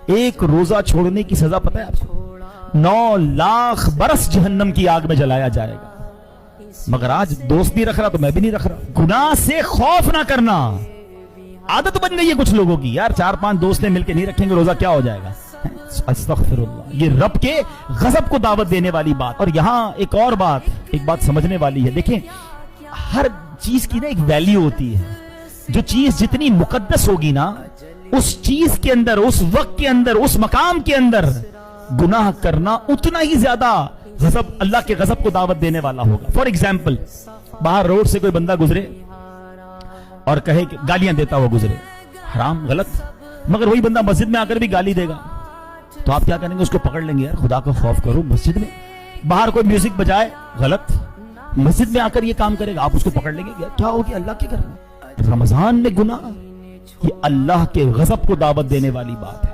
ایک روزہ چھوڑنے کی سزا پتہ ہے آپ کو؟ 9 لاکھ برس جہنم کی آگ میں جلایا جائے گا. مگر آج دوست نہیں رکھ رہا تو میں بھی نہیں رکھ رہا. گناہ سے خوف نہ کرنا عادت بن گئی ہے کچھ لوگوں کی. یار 4-5 دوست مل کے نہیں رکھیں گے روزہ کیا ہو جائے گا. استغفر اللہ. یہ رب کے غضب کو دعوت دینے والی بات. اور یہاں ایک اور بات, ایک بات سمجھنے والی ہے. دیکھیں ہر چیز کی نا ایک ویلیو ہوتی ہے. جو چیز جتنی مقدس ہوگی نا, اس چیز کے اندر, اس وقت کے اندر, اس مقام کے اندر گناہ کرنا اتنا ہی زیادہ غضب, اللہ کے غضب کو دعوت دینے والا ہوگا. فار ایگزامپل, باہر روڈ سے کوئی بندہ گزرے اور کہے کہ گالیاں دیتا ہوا گزرے, حرام, غلط. مگر وہی بندہ مسجد میں آ کر بھی گالی دے گا تو آپ کیا کریں گے؟ اس کو پکڑ لیں گے. یار خدا کا خوف کرو. مسجد میں باہر کوئی میوزک بجائے, غلط. مسجد میں آ کر یہ کام کرے گا, آپ اس کو پکڑ لیں گے. کیا ہو گیا؟ اللہ کے گھر میں رمضان میں گناہ, یہ اللہ کے غضب کو دعوت دینے والی بات ہے.